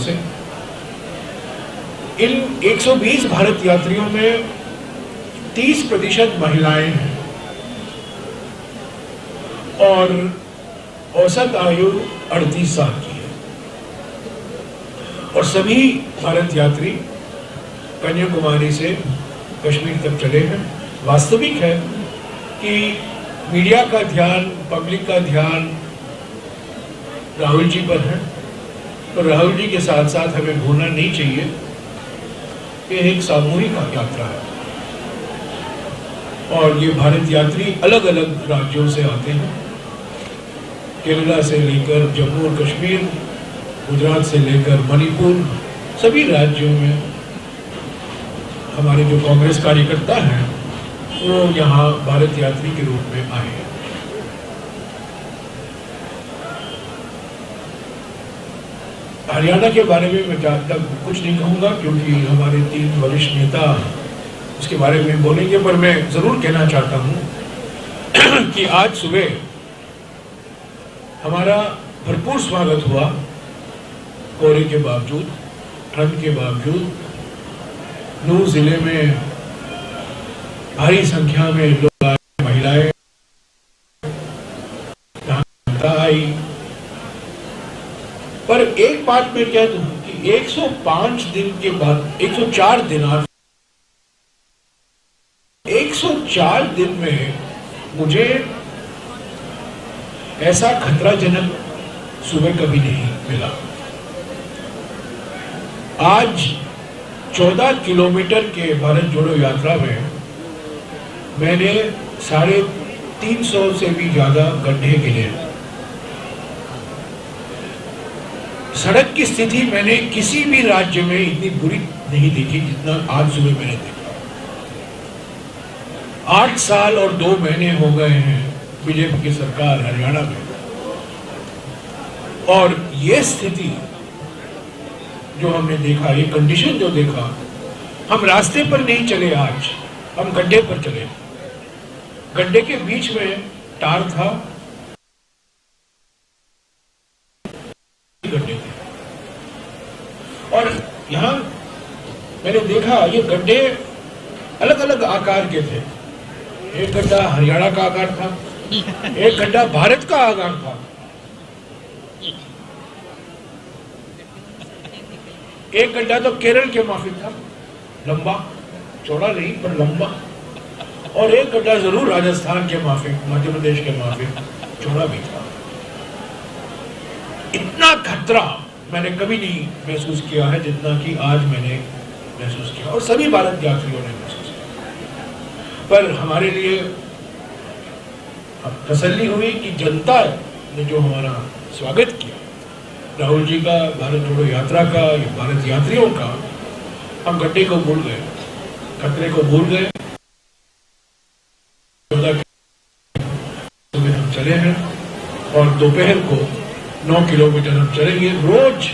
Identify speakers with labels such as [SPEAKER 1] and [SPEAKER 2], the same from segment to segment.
[SPEAKER 1] से। इन 120 भारत यात्रियों में 30% महिलाएं हैं और औसत आयु 38 साल की है। और सभी भारत यात्री कन्याकुमारी से कश्मीर तक चले हैं। वास्तविक है कि मीडिया का ध्यान, पब्लिक का ध्यान राहुल जी पर है, तो राहुल जी के साथ साथ हमें भूलना नहीं चाहिए कि एक सामूहिक यात्रा है और ये भारत यात्री अलग अलग राज्यों से आते हैं। केरला से लेकर जम्मू और कश्मीर, गुजरात से लेकर मणिपुर, सभी राज्यों में हमारे जो कांग्रेस कार्यकर्ता हैं वो यहाँ भारत यात्री के रूप में आए हैं। हरियाणा के बारे में मैं ज़्यादा कुछ नहीं कहूँगा क्योंकि हमारे 3 वरिष्ठ नेता उसके बारे में बोलेंगे, पर मैं ज़रूर कहना चाहता हूँ कि आज सुबह हमारा भरपूर स्वागत हुआ। कोहरे के बावजूद, ठंड के बावजूद नूर जिले में भारी संख्या में लोग आए, महिलाएं आई। पर एक बात मैं कह दूं कि 105 दिन के बाद 104 दिन, आज 104 दिन में मुझे ऐसा खतराजनक सुबह कभी नहीं मिला। आज 14 किलोमीटर के भारत जोड़ो यात्रा में मैंने 350 से भी ज्यादा गड्ढे गिने। सड़क की स्थिति मैंने किसी भी राज्य में इतनी बुरी नहीं देखी जितना आज सुबह मैंने देखा। 8 साल और 2 महीने हो गए हैं बीजेपी की सरकार हरियाणा में, और ये स्थिति जो हमने देखा, ये कंडीशन जो देखा, हम रास्ते पर नहीं चले, आज हम गड्ढे पर चले। गड्ढे के बीच में टार था, गड्ढे थे, और यहां मैंने देखा ये गड्ढे अलग अलग आकार के थे। एक गड्ढा हरियाणा का आकार था, एक गड्ढा भारत का आकार था, एक गड्ढा तो केरल के माफिक था, लंबा, चौड़ा नहीं पर लंबा, और एक गड्ढा जरूर राजस्थान के माफिक, मध्य प्रदेश के माफिक, चौड़ा भी था। इतना खतरा मैंने कभी नहीं महसूस किया है जितना कि आज मैंने महसूस किया, और सभी भारत यात्रियों ने महसूस किया। पर हमारे लिए तसल्ली हुई कि जनता ने जो हमारा स्वागत किया, राहुल जी का, भारत जोड़ो यात्रा का, या भारत यात्रियों का, हम गड्ढे को भूल गए, खतरे को भूल गए। सुबह हम चले हैं और दोपहर को 9 किलोमीटर हम चलेंगे। रोज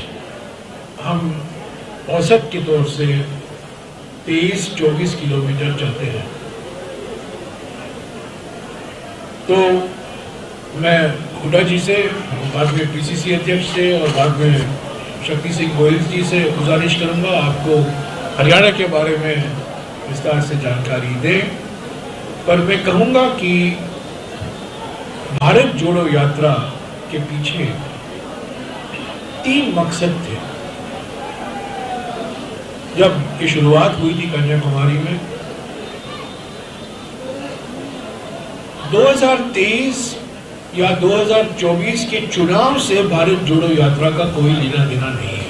[SPEAKER 1] हम औसत के तौर से 23-24 किलोमीटर चलते हैं। तो मैं हुड्डा जी से, बाद में पीसीसी अध्यक्ष से और बाद में शक्ति सिंह गोयल जी से गुजारिश करूंगा आपको हरियाणा के बारे में विस्तार से जानकारी दें। पर मैं कहूंगा कि भारत जोड़ो यात्रा के पीछे 3 मकसद थे। जब ये शुरुआत हुई थी कन्याकुमारी में, 2023 या 2024 के चुनाव से भारत जोड़ो यात्रा का कोई लेना देना नहीं है।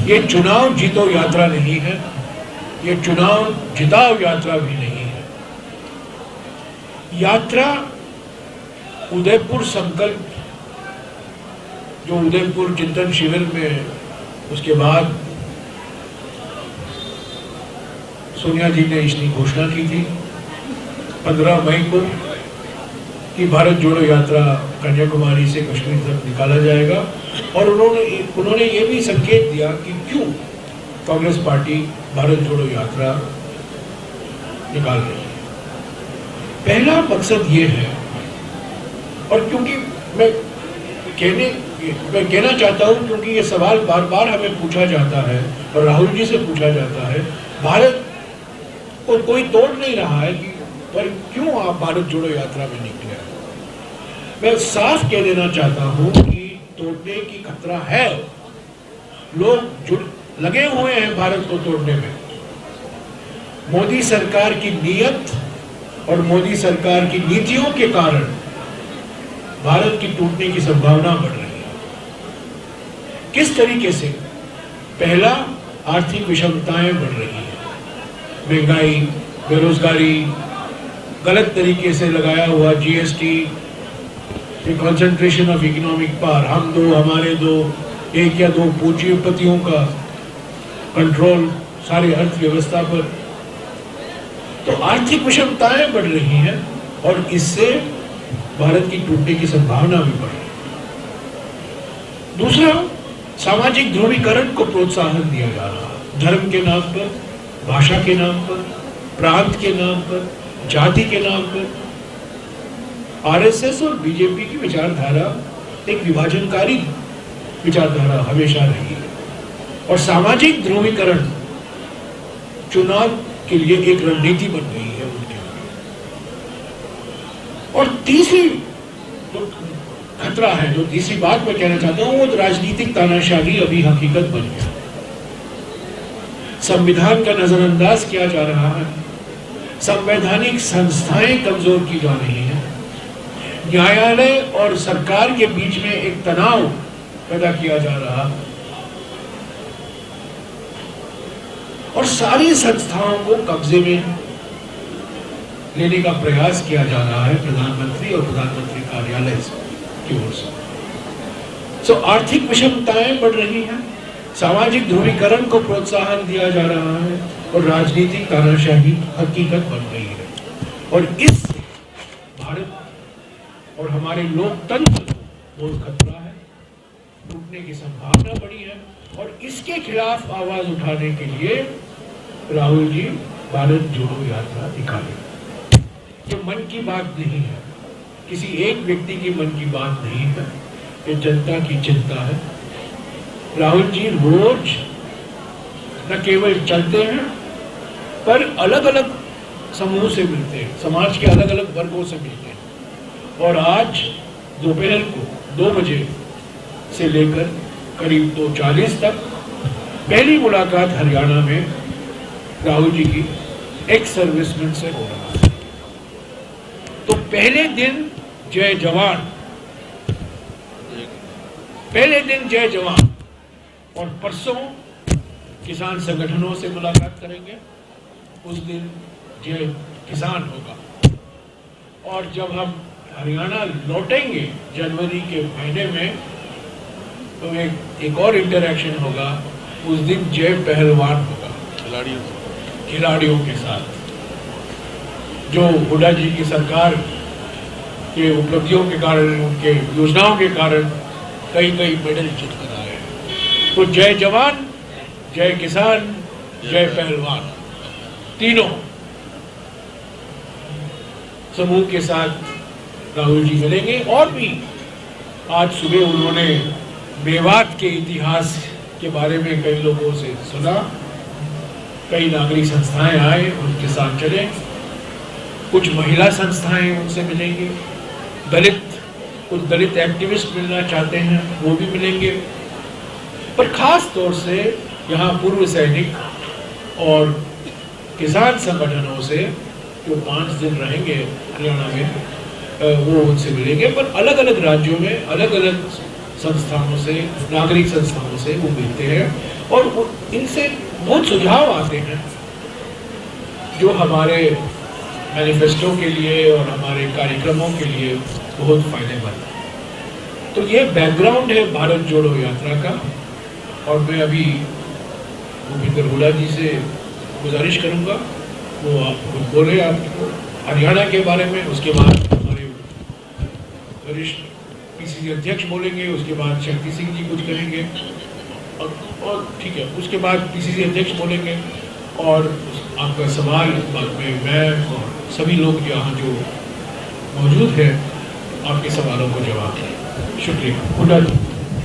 [SPEAKER 1] ये चुनाव जीतो यात्रा नहीं है, ये चुनाव जिताओ यात्रा भी नहीं है। यात्रा उदयपुर संकल्प, जो उदयपुर चिंतन शिविर में, उसके बाद सोनिया जी ने इसकी घोषणा की थी 15 मई को कि भारत जोड़ो यात्रा कन्याकुमारी से कश्मीर तक निकाला जाएगा, और उन्होंने ये भी संकेत दिया कि क्यों कांग्रेस पार्टी भारत जोड़ो यात्रा निकाल रही है। पहला मकसद ये है, और क्योंकि मैं कहने मैं कहना चाहता हूँ, क्योंकि ये सवाल बार बार हमें पूछा जाता है और राहुल जी से पूछा जाता है, भारत को कोई तोड़ नहीं रहा है कि पर क्यों आप भारत जोड़ो यात्रा में निकले। मैं साफ कह देना चाहता हूँ कि तोड़ने की खतरा है, लोग लगे हुए हैं भारत को तोड़ने में। मोदी सरकार की नीयत और मोदी सरकार की नीतियों के कारण भारत की टूटने की संभावना बढ़ रही है। किस तरीके से? पहला, आर्थिक विषमताएं बढ़ रही है, महंगाई, बेरोजगारी, गलत तरीके से लगाया हुआ GST, concentration of economic power, हम दो हमारे दो, एक या दो पूंजीपतियों का कंट्रोल सारी अर्थव्यवस्था पर। तो आर्थिक विषमताएं बढ़ रही हैं और इससे भारत की टूटने की संभावना भी बढ़ रही है। दूसरा, सामाजिक ध्रुवीकरण को प्रोत्साहन दिया जा रहा है, धर्म के नाम पर, भाषा के नाम पर, प्रांत के नाम पर, जाति के नाम पर। आरएसएस और बीजेपी की विचारधारा एक विभाजनकारी विचारधारा हमेशा रही है और सामाजिक ध्रुवीकरण चुनाव के लिए एक रणनीति बन गई है उनके लिए। और तीसरी जो खतरा है, जो तीसरी बात मैं कहना चाहता हूं, वो राजनीतिक तानाशाही अभी हकीकत बन गया। संविधान का नजरअंदाज किया जा रहा है, संवैधानिक संस्थाएं कमजोर की जा रही हैं, न्यायालय और सरकार के बीच में एक तनाव पैदा किया जा रहा है और सारी संस्थाओं को कब्जे में लेने का प्रयास किया जा रहा है प्रधानमंत्री और प्रधानमंत्री कार्यालय की ओर से। आर्थिक विषमताएं बढ़ रही हैं, सामाजिक ध्रुवीकरण को प्रोत्साहन दिया जा रहा है और राजनीतिक तानाशाही हकीकत बन गई है। और इससे भारत और हमारे लोकतंत्र को बहुत खतरा है, टूटने की संभावना बढ़ी है। और इसके खिलाफ आवाज उठाने के लिए राहुल जी भारत जोड़ो यात्रा निकाले। ये मन की बात नहीं है, किसी एक व्यक्ति की मन की बात नहीं है, ये जनता की चिंता है। राहुल जी रोज न केवल चलते हैं पर अलग अलग समूह से मिलते हैं, समाज के अलग अलग वर्गों से मिलते हैं। और आज दोपहर को 2 बजे से लेकर करीब 2:40 तक पहली मुलाकात हरियाणा में राहुल जी की एक्स सर्विसमैन से हो रहा है। तो पहले दिन जय जवान, पहले दिन जय जवान और परसों किसान संगठनों से मुलाकात करेंगे, उस दिन जय किसान होगा। और जब हम हरियाणा लौटेंगे जनवरी के महीने में तो एक और इंटरैक्शन होगा, उस दिन जय पहलवान होगा खिलाड़ियों के साथ, जो हुड्डा जी की सरकार के उपलब्धियों के कारण, उनके योजनाओं के कारण कई मेडल जीत कर आए हैं। तो जय जवान, जय किसान, जय पहलवान, तीनों समूह के साथ राहुल जी मिलेंगे। और भी आज सुबह उन्होंने मेवात के इतिहास के बारे में कई लोगों से सुना, कई नागरिक संस्थाएं आए, उनके साथ चले, कुछ महिला संस्थाएं उनसे मिलेंगी, कुछ दलित एक्टिविस्ट मिलना चाहते हैं वो भी मिलेंगे। पर खास तौर से यहाँ पूर्व सैनिक और किसान संगठनों से जो 5 दिन रहेंगे हरियाणा में वो उनसे मिलेंगे। पर अलग अलग राज्यों में अलग अलग संस्थानों से, नागरिक संस्थानों से वो मिलते हैं और इनसे बहुत सुझाव आते हैं जो हमारे मैनिफेस्टो के लिए और हमारे कार्यक्रमों के लिए बहुत फायदेमंद है। तो ये बैकग्राउंड है भारत जोड़ो यात्रा का। और मैं अभी भूपेंद्र हुड्डा जी से गुजारिश करूंगा, वो आप कुछ बोले आपको हरियाणा के बारे में, उसके बाद हमारे वरिष्ठ पीसीसी अध्यक्ष बोलेंगे, उसके बाद शक्ति सिंह जी कुछ कहेंगे और ठीक है, उसके बाद पीसीसी अध्यक्ष बोलेंगे और आपका सवाल बाद में मैं और सभी लोग यहाँ जो मौजूद हैं आपके सवालों को जवाब दें। शुक्रिया। हुड्डा जी।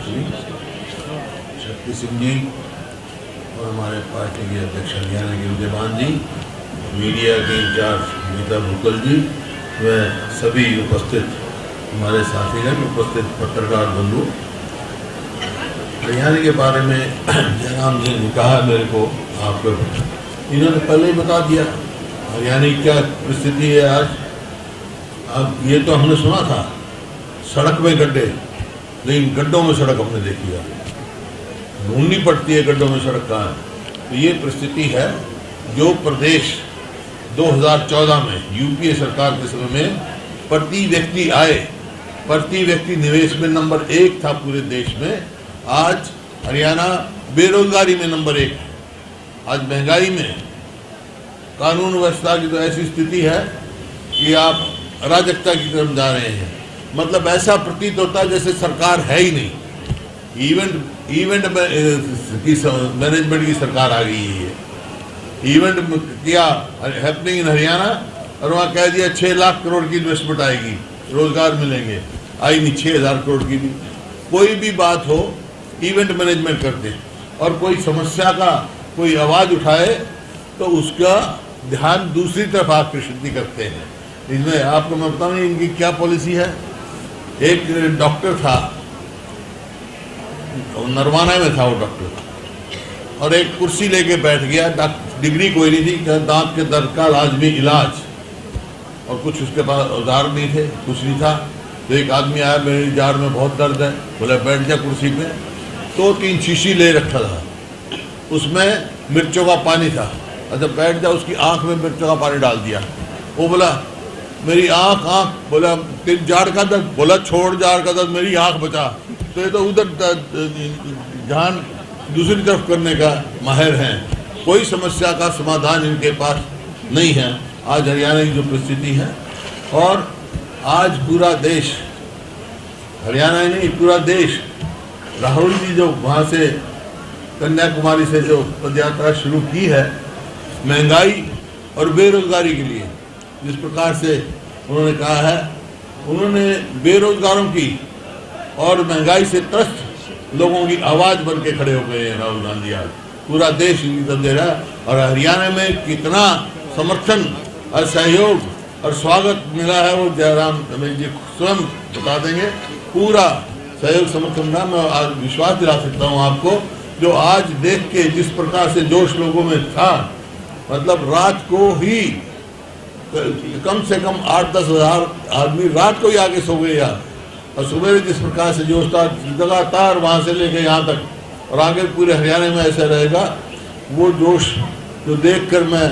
[SPEAKER 2] जी, शक्ति सिंह जी और हमारे पार्टी के अध्यक्ष हरियाणा के विद्यमान जी, मीडिया के इंचार्ज गीता भुक्कल जी, व सभी उपस्थित हमारे साथीगण, उपस्थित पत्रकार बंधु। हरियाणा के बारे में जयराम जी ने कहा मेरे को, आपको इन्होंने पहले ही बता दिया हरियाणा की क्या स्थिति है आज। अब ये तो हमने सुना था सड़क में गड्ढे, लेकिन गड्ढों में सड़क हमने देखी है, ढूंढनी पड़ती है गड्ढों में सड़क कहाँ है। तो ये परिस्थिति है जो प्रदेश 2014 में यूपीए सरकार के समय में प्रति व्यक्ति आय, प्रति व्यक्ति निवेश में नंबर 1 था पूरे देश में। आज हरियाणा बेरोजगारी में नंबर 1 है। आज महंगाई में, कानून व्यवस्था की तो ऐसी स्थिति है कि आप अराजकता की तरफ जा रहे हैं। मतलब ऐसा प्रतीत होता है जैसे सरकार है ही नहीं। इवेंट की मैनेजमेंट की सरकार आ गई है। इवेंट किया हैपनिंग इन हरियाणा और वहाँ कह दिया 6 लाख करोड़ की इन्वेस्टमेंट आएगी, रोजगार मिलेंगे, आई नहीं 6,000 करोड़ की भी। कोई भी बात हो इवेंट मैनेजमेंट करते हैं, और कोई समस्या का कोई आवाज़ उठाए तो उसका ध्यान दूसरी तरफ आकर्षित करते हैं। इसमें आपको मैं बताऊँ इनकी क्या पॉलिसी है। एक डॉक्टर था, नरवाना में था वो डॉक्टर, और एक कुर्सी लेके बैठ गया, डिग्री कोई नहीं थी, दांत के दर्द का लाजमी इलाज, और कुछ उसके पास औजार नहीं थे, कुछ नहीं था। तो एक आदमी आया, मेरी जाड़ में बहुत दर्द है, बोला बैठ जा कुर्सी पे। 2-3 शीशी ले रखा था, उसमें मिर्चों का पानी था। अच्छा बैठ जा, उसकी आंख में मिर्चों का पानी डाल दिया। वो बोला मेरी आंख, बोला तेरी जाड़ का दर्द, बोला छोड़ जाड़ का दर्द, मेरी आंख बचा। तो ये तो उधर ध्यान दूसरी तरफ करने का माहिर हैं। कोई समस्या का समाधान इनके पास नहीं है। आज हरियाणा की जो परिस्थिति है, और आज पूरा देश, हरियाणा ही नहीं पूरा देश, राहुल जी जो वहाँ से कन्याकुमारी से जो पदयात्रा शुरू की है महंगाई और बेरोजगारी के लिए, जिस प्रकार से उन्होंने कहा है, उन्होंने बेरोजगारों की और महंगाई से त्रस्त लोगों की आवाज़ बन के खड़े हो गए हैं राहुल गांधी। आज पूरा देश इनकी तरफ दे रहा है, और हरियाणा में कितना समर्थन और सहयोग और स्वागत मिला है वो जयराम रमेश जी स्वयं बता देंगे। पूरा सहयोग समर्थन का मैं आज विश्वास दिला सकता हूँ आपको, जो आज देख के जिस प्रकार से जोश लोगों में था, मतलब रात को ही कम से कम 8-10 हज़ार आदमी रात को ही आके सो गए यार, और सुबह जिस प्रकार से जोश था लगातार वहाँ से लेके यहाँ तक, और आगे पूरे हरियाणा में ऐसा रहेगा। वो जोश जो देखकर मैं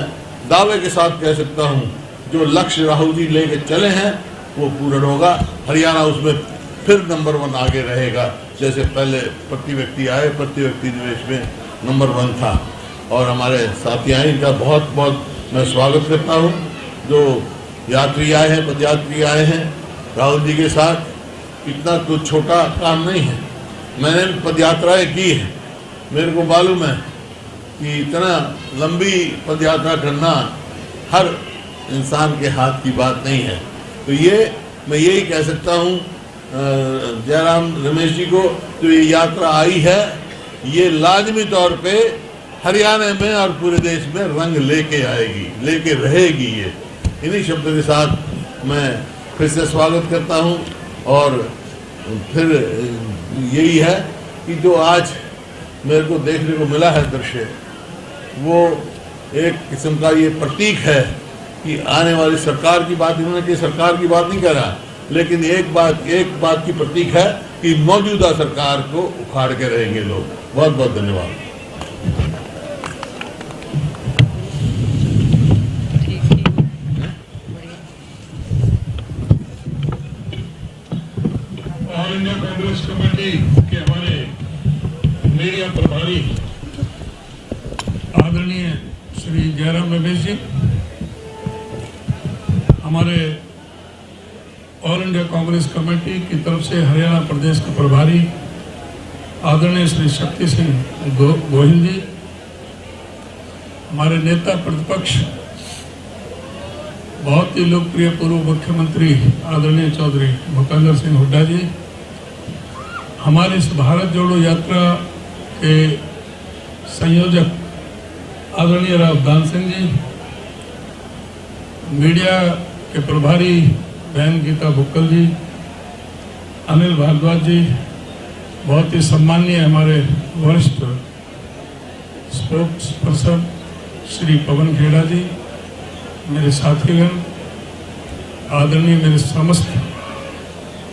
[SPEAKER 2] दावे के साथ कह सकता हूँ, जो लक्ष्य राहुल जी लेके चले हैं वो पूर्ण होगा। हरियाणा उसमें फिर नंबर 1 आगे रहेगा, जैसे पहले प्रति व्यक्ति आए, प्रति व्यक्ति निवेश में नंबर 1 था। और हमारे साथी आए, इनका बहुत बहुत मैं स्वागत करता हूँ। जो यात्री आए हैं, पदयात्री आए हैं राहुल जी के साथ, इतना कुछ छोटा काम नहीं है। मैंने पदयात्राएं की है, मेरे को मालूम है कि इतना लंबी पदयात्रा करना हर इंसान के हाथ की बात नहीं है। तो ये मैं यही कह सकता हूँ जयराम रमेश जी को, जो ये यात्रा आई है ये लाजमी तौर पे हरियाणा में और पूरे देश में रंग लेके आएगी, लेके रहेगी। ये इन्हीं शब्दों के साथ मैं फिर से स्वागत करता हूँ। और फिर यही है कि जो आज मेरे को देखने को मिला है दृश्य, वो एक किस्म का ये प्रतीक है कि आने वाली सरकार की बात, इन्होंने कि सरकार की बात नहीं कह रहा, लेकिन एक बात की प्रतीक है कि मौजूदा सरकार को उखाड़ के रहेंगे लोग। बहुत बहुत धन्यवाद।
[SPEAKER 3] ऑल इंडिया कांग्रेस कमेटी के हमारे मीडिया प्रभारी आदरणीय श्री जयराम रमेश जी, हमारे ऑल इंडिया कांग्रेस कमेटी की तरफ से हरियाणा प्रदेश के प्रभारी आदरणीय श्री शक्ति सिंह गोहिल जी, हमारे नेता प्रतिपक्ष बहुत ही लोकप्रिय पूर्व मुख्यमंत्री आदरणीय चौधरी भूपेंद्र सिंह हुड्डा जी, हमारे इस भारत जोड़ो यात्रा के संयोजक आदरणीय राव दान सिंह जी, मीडिया के प्रभारी बहन गीता बुक्कल जी, अनिल भारद्वाज जी, बहुत ही सम्मानीय हमारे वरिष्ठ स्पोक्स पर्सन श्री पवन खेड़ा जी, मेरे साथीगण, आदरणीय मेरे समस्त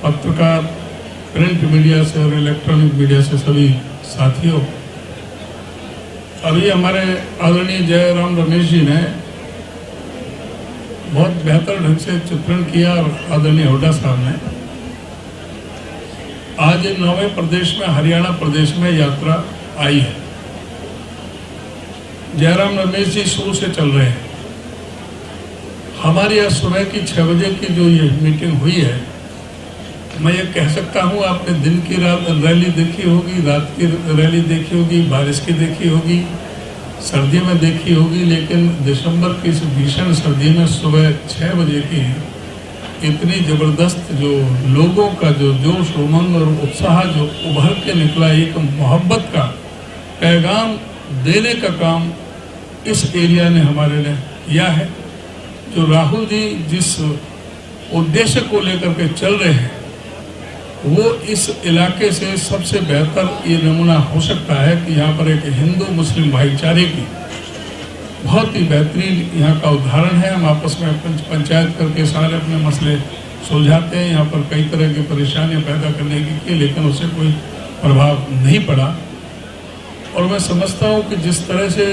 [SPEAKER 3] पत्रकार, प्रिंट मीडिया से और इलेक्ट्रॉनिक मीडिया से सभी साथियों, अभी हमारे आदरणीय जयराम रमेश जी ने बहुत बेहतर ढंग से चित्रण किया और आदरणीय हुड्डा साहब ने आज 9वें प्रदेश में, हरियाणा प्रदेश में यात्रा आई है। जयराम रमेश जी शुरू से चल रहे हैं। हमारी आज सुबह की 6 बजे की जो ये मीटिंग हुई है, मैं ये कह सकता हूँ आपने दिन की रैली देखी होगी, रात की रैली देखी होगी, बारिश की देखी होगी, सर्दी में देखी होगी, लेकिन दिसंबर की इस भीषण सर्दी में सुबह 6 बजे की इतनी जबरदस्त जो लोगों का जो जोश उमंग और उत्साह जो उभर के निकला, एक मोहब्बत का पैगाम देने का काम इस एरिया ने हमारे ने किया है। जो राहुल जी जिस उद्देश्य को लेकर के चल रहे हैं, वो इस इलाके से सबसे बेहतर ये नमूना हो सकता है कि यहाँ पर एक हिंदू मुस्लिम भाईचारे की बहुत ही बेहतरीन यहाँ का उदाहरण है। हम आपस में पंचायत करके सारे अपने मसले सुलझाते हैं। यहाँ पर कई तरह की परेशानियाँ पैदा करने की, लेकिन उससे कोई प्रभाव नहीं पड़ा। और मैं समझता हूँ कि जिस तरह से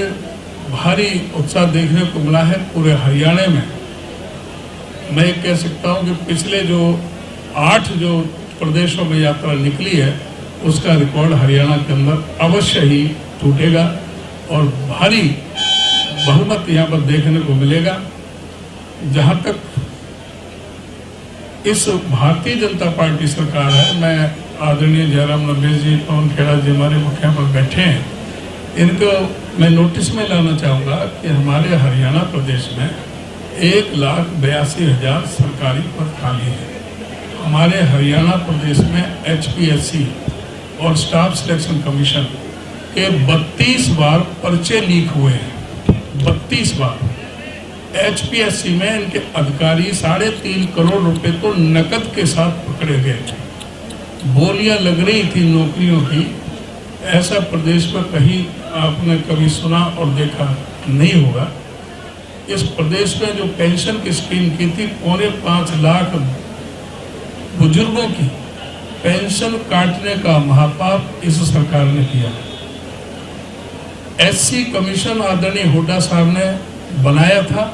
[SPEAKER 3] भारी उत्साह देखने को मिला है पूरे हरियाणा में, मैं ये कह सकता हूँ कि पिछले जो 8 जो प्रदेशों में यात्रा निकली है, उसका रिकॉर्ड हरियाणा के अंदर अवश्य ही टूटेगा और भारी बहुमत यहाँ पर देखने को मिलेगा। जहाँ तक इस भारतीय जनता पार्टी सरकार है, मैं आदरणीय जयराम रमेश जी, पवन खेड़ा जी हमारे मुखिया पर बैठे हैं, इनको मैं नोटिस में लाना चाहूँगा कि हमारे हरियाणा प्रदेश में 1,82,000 सरकारी पद खाली है। हमारे हरियाणा प्रदेश में HPSC और स्टाफ सिलेक्शन कमीशन के 32 बार पर्चे लीक हुए हैं। 32 बार। HPSC में इनके अधिकारी 3.5 करोड़ रुपए तो नकद के साथ पकड़े गए थे। बोलियां लग रही थी नौकरियों की। ऐसा प्रदेश में कहीं आपने कभी सुना और देखा नहीं होगा। इस प्रदेश में जो पेंशन की स्कीम की थी, 5.25 लाख बुजुर्गों की पेंशन काटने का महापाप इस सरकार ने किया। SC कमीशन आदरणीय हुड्डा साहब ने बनाया था।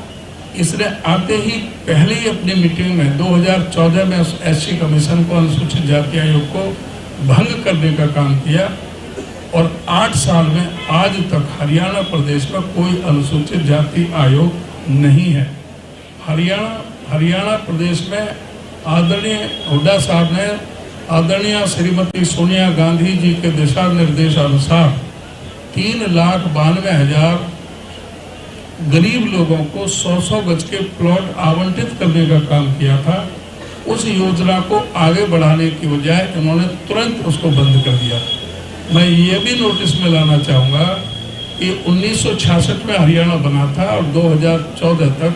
[SPEAKER 3] इसने आते ही पहले ही अपनी मीटिंग में 2014 में उस SC कमीशन को, अनुसूचित जाति आयोग को भंग करने का काम किया और 8 साल में आज तक हरियाणा प्रदेश में कोई अनुसूचित जाति आयोग नहीं है। हरियाणा प्रदेश में आदरणीय हुड्डा साहब ने आदरणीय श्रीमती सोनिया गांधी जी के दिशा निर्देशानुसार 3,92,000 गरीब लोगों को 100 गज के प्लॉट आवंटित करने का काम किया था। उस योजना को आगे बढ़ाने की बजाय उन्होंने तुरंत उसको बंद कर दिया। मैं ये भी नोटिस में लाना चाहूँगा कि 1966 में हरियाणा बना था और 2014 तक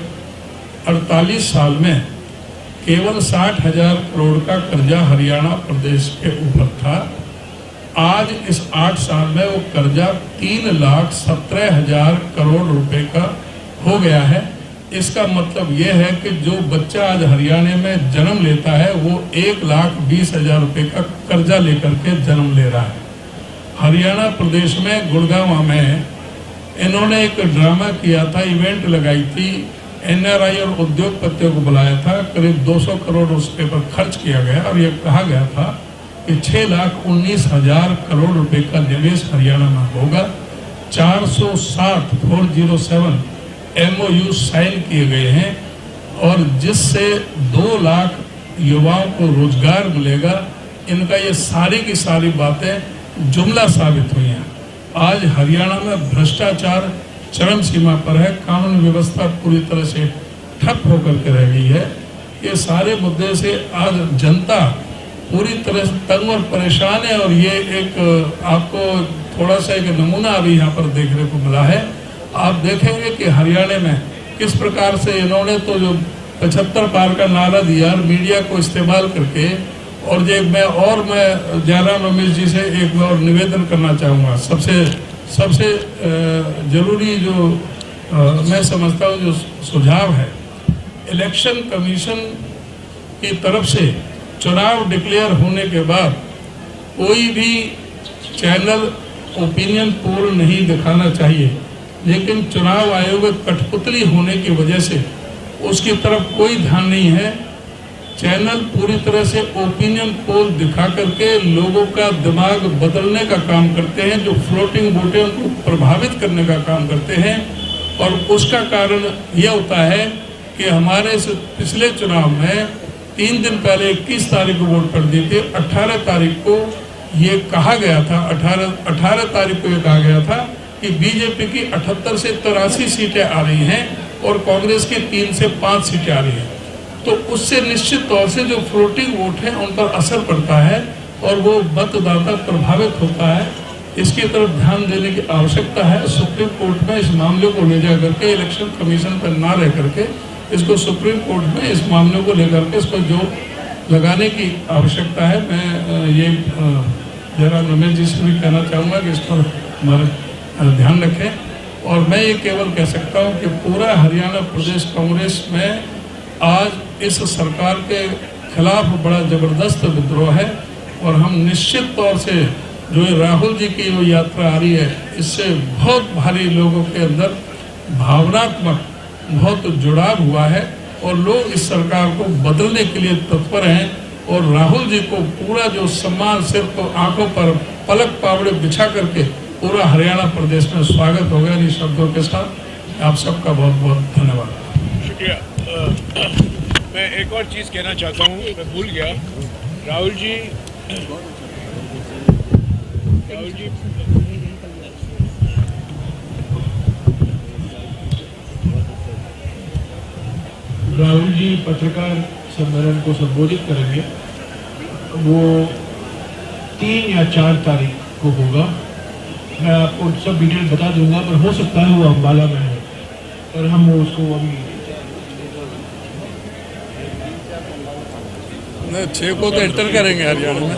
[SPEAKER 3] 48 साल में केवल 60,000 करोड़ का कर्जा हरियाणा प्रदेश के ऊपर था। आज इस 8 साल में वो कर्जा 3,17,000 करोड़ रुपए का हो गया है। इसका मतलब ये है कि जो बच्चा आज हरियाणा में जन्म लेता है वो 1,20,000 रुपए का कर्जा लेकर के जन्म ले रहा है। हरियाणा प्रदेश में गुड़गांव में इन्होंने एक ड्रामा किया था, इवेंट लगाई थी, NRI और उद्योगपतियों को बुलाया था। करीब 200 करोड़ उस पर खर्च किया गया और ये कहा गया था कि 6,19,000 करोड़ रुपए का निवेश हरियाणा में होगा। 407 MOU साइन किए गए हैं और जिससे 2 लाख युवाओं को रोजगार मिलेगा। इनका ये सारी की सारी बातें जुमला साबित हुई हैं। आज हरियाणा में भ्रष्टाचार चरम सीमा पर है, कानून व्यवस्था पूरी तरह से ठप होकर के रह गई है। ये सारे मुद्दे से आज जनता पूरी तरह से तंग और परेशान है। और ये एक आपको थोड़ा सा एक नमूना अभी यहाँ पर देखने को मिला है। आप देखेंगे कि हरियाणा में किस प्रकार से इन्होंने तो जो 75 पार का नारा दिया मीडिया को इस्तेमाल करके। और मैं जयराम रमेश जी से एक और निवेदन करना चाहूँगा। सबसे जरूरी जो मैं समझता हूँ जो सुझाव है, इलेक्शन कमीशन की तरफ से चुनाव डिक्लेयर होने के बाद कोई भी चैनल ओपिनियन पोल नहीं दिखाना चाहिए, लेकिन चुनाव आयोग कठपुतली होने की वजह से उसकी तरफ कोई ध्यान नहीं है। चैनल पूरी तरह से ओपिनियन पोल दिखा करके लोगों का दिमाग बदलने का काम करते हैं, जो फ्लोटिंग वोटें उनको प्रभावित करने का काम करते हैं। और उसका कारण यह होता है कि हमारे पिछले चुनाव में 3 दिन पहले 21 तारीख को वोट पड़ दिए थे। 18 तारीख को ये कहा गया था 18 तारीख को ये कहा गया था कि बीजेपी की 78 से 83 सीटें आ रही हैं और कांग्रेस की 3 से 5 सीटें आ रही हैं। तो उससे निश्चित तौर से जो फ्लोटिंग वोट है उन पर असर पड़ता है और वो मतदाता प्रभावित होता है। इसकी तरफ ध्यान देने की आवश्यकता है। सुप्रीम कोर्ट में इस मामले को ले जा करके इलेक्शन कमीशन पर ना रह करके इसको सुप्रीम कोर्ट में इस मामले को लेकर के इसको जो लगाने की आवश्यकता है। मैं ये जयराम रमेश जी से भी कहना चाहूँगा कि इस पर हमारा ध्यान रखें। और मैं ये केवल कह सकता हूँ कि पूरा हरियाणा प्रदेश कांग्रेस में आज इस सरकार के खिलाफ बड़ा ज़बरदस्त विद्रोह है। और हम निश्चित तौर से जो राहुल जी की जो यात्रा आ रही है, इससे बहुत भारी लोगों के अंदर भावनात्मक बहुत जुड़ाव हुआ है और लोग इस सरकार को बदलने के लिए तत्पर हैं। और राहुल जी को पूरा जो सम्मान सिर्फ तो आंखों पर पलक पावड़े बिछा करके पूरा हरियाणा प्रदेश में स्वागत होगा। इन शब्दों के साथ आप सबका बहुत बहुत धन्यवाद।
[SPEAKER 1] शुक्रिया। मैं एक और चीज़ कहना चाहता हूँ, मैं भूल गया। राहुल जी पत्रकार सम्मेलन को संबोधित करेंगे। वो 3 या 4 तारीख को होगा। मैं आपको सब डिटेल बता दूंगा, पर हो सकता है वो अम्बाला में है और हम उसको अभी
[SPEAKER 3] 6 को तो एंटर करेंगे हरियाणा में।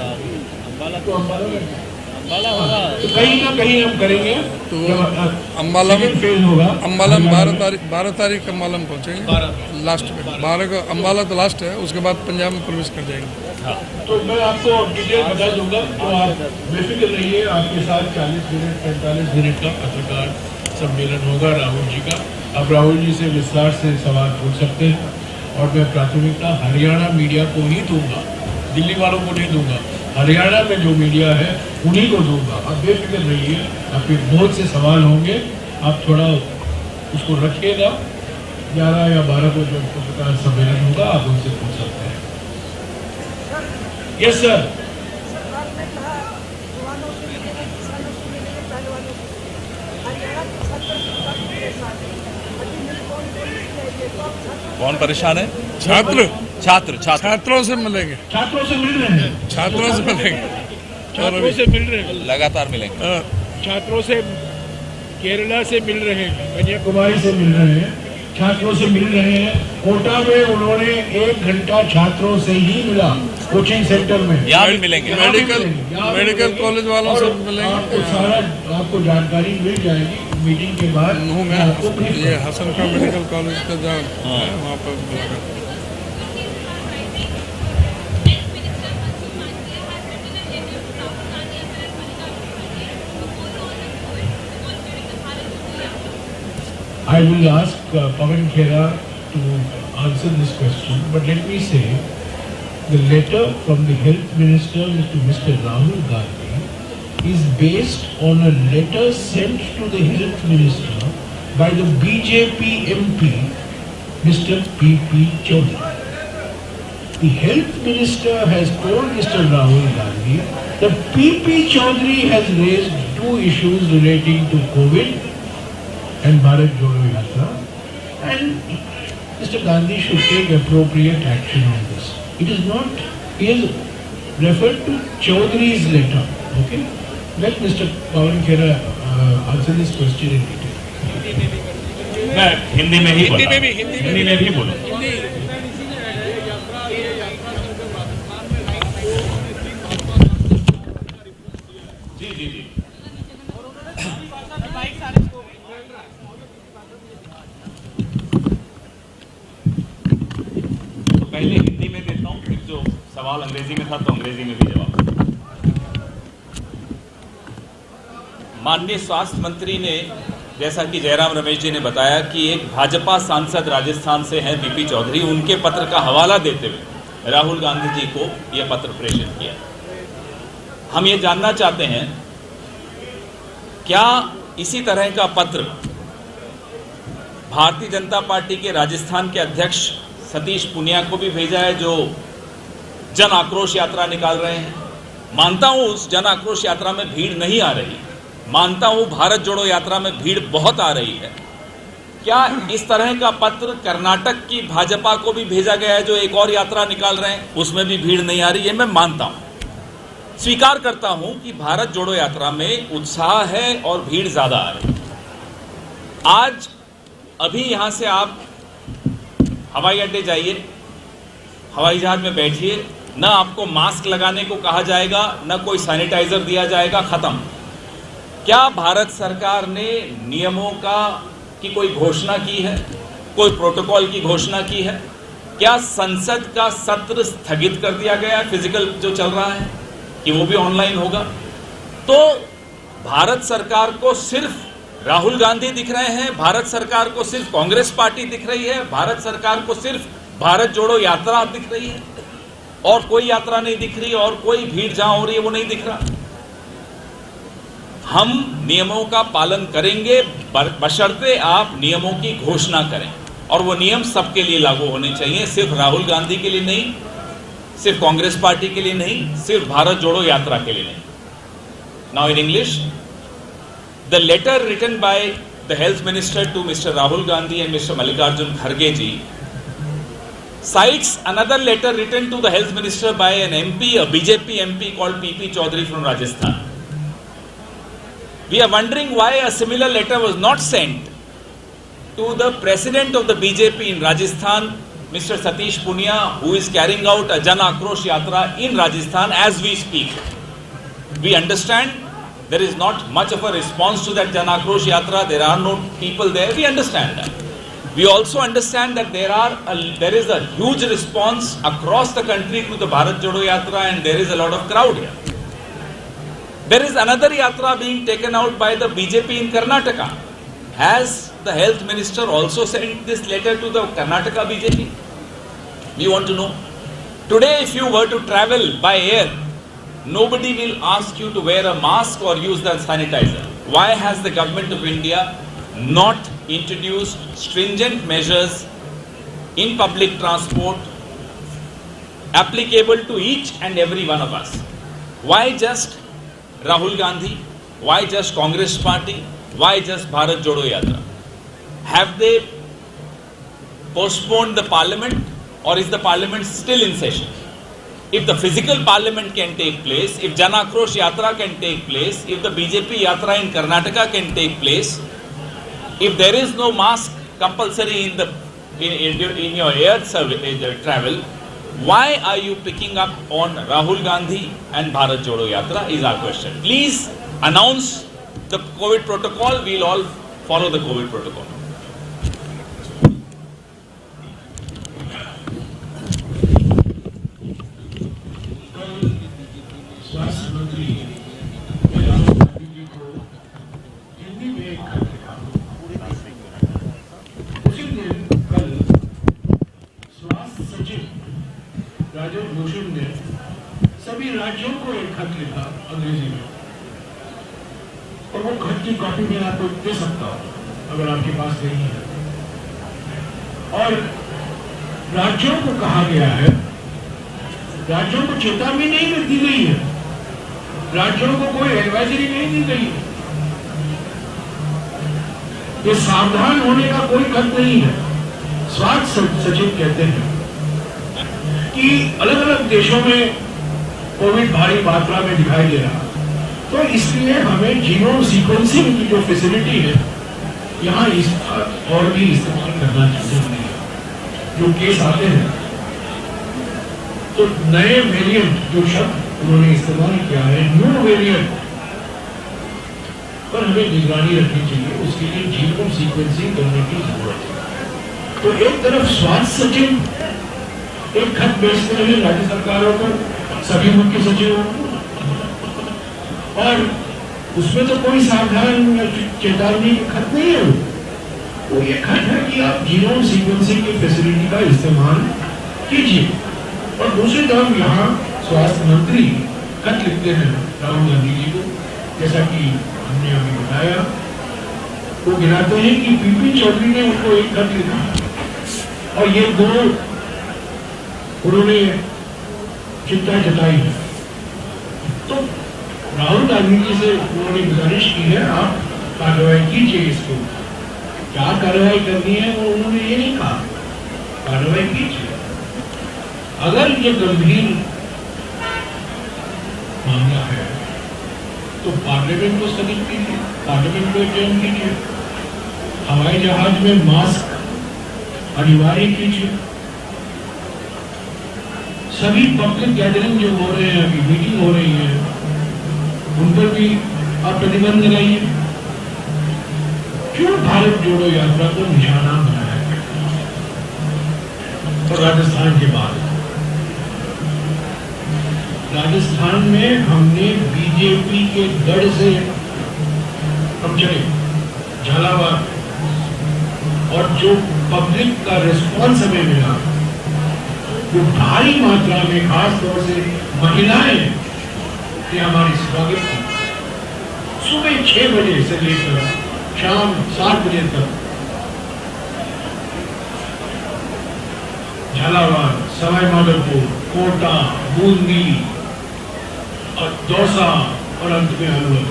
[SPEAKER 1] तो कहीं ना कहीं हम करेंगे।
[SPEAKER 3] तो अम्बाला में
[SPEAKER 1] फेज होगा।
[SPEAKER 3] अम्बाला में 12 तारीख अम्बाला में पहुँचेंगे लास्ट में। 12 को अम्बाला तो लास्ट है, उसके बाद पंजाब में प्रवेश कर जाएंगे।
[SPEAKER 1] तो मैं आपको डिटेल बता दूंगा, तो आप बेफिक्र रहिए। आपके साथ 40 मिनट 45 मिनट का पत्रकार सम्मेलन होगा राहुल जी का। आप राहुल जी से विस्तार से सवाल पूछ सकते हैं और मैं प्राथमिकता हरियाणा मीडिया को ही दूंगा, दिल्ली वालों को नहीं दूंगा। हरियाणा में जो मीडिया है उन्हीं को दूंगा। आप बेफिक्र रहिए, आपके बहुत से सवाल होंगे, आप थोड़ा उसको रखिएगा। 11 या 12 को जो पत्रकार सम्मेलन होगा आप उनसे पूछ सकते हैं। Yes sir.
[SPEAKER 4] कौन परेशान है? छात्रों से मिलेंगे।
[SPEAKER 1] छात्रों से मिल रहे हैं।
[SPEAKER 3] छात्रों से मिलेंगे।
[SPEAKER 1] छात्रों से मिल रहे हैं।
[SPEAKER 4] लगातार मिलेंगे।
[SPEAKER 1] छात्रों से केरला से मिल रहे हैं, कन्याकुमारी से मिल रहे हैं, छात्रों से मिल रहे हैं। कोटा में उन्होंने 1 घंटा छात्रों से ही मिला, कोचिंग सेंटर में।
[SPEAKER 4] यहाँ भी मिलेंगे।
[SPEAKER 3] मेडिकल कॉलेज वालों से मिलेंगे।
[SPEAKER 1] आपको सारा आपको जानकारी मिल जाएगी मीटिंग के बाद।
[SPEAKER 3] ये हसन का मेडिकल कॉलेज का जहाँ वहाँ पर
[SPEAKER 1] I will ask Pawan Khera to answer this question, but let me say the letter from the Health Minister to Mr. Rahul Gandhi is based on a letter sent to the Health Minister by the BJP MP, Mr. P.P. Chaudhary. The Health Minister has told Mr. Rahul Gandhi that P.P. Chaudhary has raised 2 issues relating to COVID and Bharat Jodo Yatra, and Mr. Gandhi should take appropriate action on this. It is not, he has referred to Chaudhary's letter. Okay, let Mr. Pawan Khera answer this question in detail.
[SPEAKER 5] मैं हिंदी में ही बोला,
[SPEAKER 4] हिंदी में भी
[SPEAKER 5] बोला। जी तो पहले हिंदी में देता हूँ, फिर जो सवाल अंग्रेजी में था तो अंग्रेजी में भी जवाब। माननीय स्वास्थ्य मंत्री ने, जैसा कि जयराम रमेश जी ने बताया, कि एक भाजपा सांसद राजस्थान से हैं बीपी चौधरी, उनके पत्र का हवाला देते हुए राहुल गांधी जी को यह पत्र प्रेषित किया। हम ये जानना चाहते हैं, क्या इसी तरह का पत्र भारतीय जनता पार्टी के राजस्थान के अध्यक्ष सतीश पूनिया को भी भेजा है, जो जन आक्रोश यात्रा निकाल रहे हैं? मानता हूं उस जन आक्रोश यात्रा में भीड़ नहीं आ रही, मानता हूं भारत जोड़ो यात्रा में भीड़ बहुत आ रही है। क्या इस तरह का पत्र कर्नाटक की भाजपा को भी भेजा गया है, जो एक और यात्रा निकाल रहे हैं, उसमें भी भीड़ नहीं आ रही है? मैं मानता हूं, स्वीकार करता हूं कि भारत जोड़ो यात्रा में उत्साह है और भीड़ ज्यादा आ रही है। आज अभी यहां से आप हवाई अड्डे जाइए, हवाई जहाज में बैठिए, ना आपको मास्क लगाने को कहा जाएगा, ना कोई सैनिटाइजर दिया जाएगा, खत्म। क्या भारत सरकार ने नियमों की कोई घोषणा की है, कोई प्रोटोकॉल की घोषणा की है? क्या संसद का सत्र स्थगित कर दिया गया है, फिजिकल जो चल रहा है, कि वो भी ऑनलाइन होगा? तो भारत सरकार को सिर्फ राहुल गांधी दिख रहे हैं, भारत सरकार को सिर्फ कांग्रेस पार्टी दिख रही है, भारत सरकार को सिर्फ भारत जोड़ो यात्रा दिख रही है, और कोई यात्रा नहीं दिख रही, और कोई भीड़ जहां हो रही है वो नहीं दिख रहा। हम नियमों का पालन करेंगे, बशर्ते आप नियमों की घोषणा करें, और वो नियम सबके लिए लागू होने चाहिए, सिर्फ राहुल गांधी के लिए नहीं, सिर्फ कांग्रेस पार्टी के लिए नहीं, सिर्फ भारत जोड़ो यात्रा के लिए नहीं। Now in English, the letter written by the health minister to mister Rahul Gandhi and mister Mallikarjun खड़गे ji cites another letter written to the health minister by an MP, a BJP MP called PP Chaudhary from Rajasthan. We are wondering why a similar letter was not sent to the president of the BJP in Rajasthan, Mr. Satish Punia, who is carrying out a Jan Akrosh Yatra in Rajasthan as we speak. We understand there is not much of a response to that Jan Akrosh Yatra. There are no people there. We understand that. We also understand that there is a huge response across the country to the Bharat Jodo Yatra, and there is a lot of crowd here. There is another yatra being taken out by the BJP in Karnataka. Has the health minister also sent this letter to the Karnataka BJP? We want to know. Today, if you were to travel by air, nobody will ask you to wear a mask or use the sanitizer. Why has the government of India not introduced stringent measures in public transport applicable to each and every one of us? Why just Rahul Gandhi? Why just Congress Party? Why just Bharat Jodo Yatra? Have they postponed the parliament, or is the parliament still in session? If the physical parliament can take place, if Jan Akrosh Yatra can take place, if the BJP Yatra in Karnataka can take place, if there is no mask compulsory in your air travel, why are you picking up on Rahul Gandhi and Bharat Jodo Yatra is our question. Please announce the COVID protocol. We'll all follow the COVID protocol.
[SPEAKER 1] स्वास्थ्य मंत्री राहुल गांधी जी को हिंदी में एक खत लिखा। उसी दिन कल स्वास्थ्य सचिव राजेश भूषण ने सभी राज्यों को एक खत लिखा अंग्रेजी में, और वो खत की कॉपी मैं आपको दे सकता हूं अगर आपके पास नहीं है। और राज्यों को कहा गया है, राज्यों को चेतावनी नहीं दी गई है, राज्यों को कोई एडवाइजरी नहीं दी गई है, ये सावधान होने का कोई खत नहीं है। स्वास्थ्य सचिव कहते हैं कि अलग अलग देशों में कोविड भारी मात्रा में दिखाई दे रहा। तो इसलिए हमें जीनोम सीक्वेंसिंग की जो फैसिलिटी है यहाँ इसका और भी इस्तेमाल करना चाहिए। जो केस आते हैं तो नए वेरिएंट जो शब्द उन्होंने इस्तेमाल किया है, न्यू वेरिएंट पर हमें निगरानी रखनी चाहिए। उसके लिए जीनोम सीक्वेंसिंग करने की जरूरत है। तो एक तरफ स्वास्थ्य सचिव एक खत भेजते हैं राज्य सरकारों को, सभी मुख्य सचिवों को, और उसमें तो कोई सावधान चेतावनी खत नहीं है। वो ये खत है कि आप जीनोम सीक्वेंसिंग की फैसिलिटी का इस्तेमाल कीजिए। और दूसरी तरफ यहाँ स्वास्थ्य मंत्री खत लिखते हैं राहुल गांधी जी को, जैसा कि हमने अभी बताया। वो गिनाते हैं कि पीपी चौधरी ने उनको एक खत लिखा और ये दो उन्होंने चिंता जताई है। तो राहुल गांधी जी से उन्होंने गुजारिश की है, आप कार्रवाई कीजिए इसको। क्या कार्रवाई करनी है वो उन्होंने ये नहीं कहा, कार्रवाई कीजिए। अगर ये गंभीर मामला है तो पार्लियामेंट को स्थगित कीजिए, पार्लियामेंट को एडजर्न कीजिए, हवाई जहाज में मास्क अनिवार्य कीजिए। सभी पब्लिक गैदरिंग जो हो रहे हैं, अभी मीटिंग हो रही है, उन पर भी आप प्रतिबंध लगाइए। क्यों भारत जोड़ो यात्रा को निशाना बनाया है? और राजस्थान के बाद राजस्थान में हमने बीजेपी के गढ़ से हम चले, झालावाड़, और जो पब्लिक का रिस्पॉन्स हमें मिला वो भारी मात्रा में, खास तौर से महिलाएं ने हमारी स्वागत की। सुबह 6 बजे से लेकर शाम 7 बजे तक झालावाड़, सवाई माधोपुर, कोटा, बूंदी और दौसा और अंत में अलवर।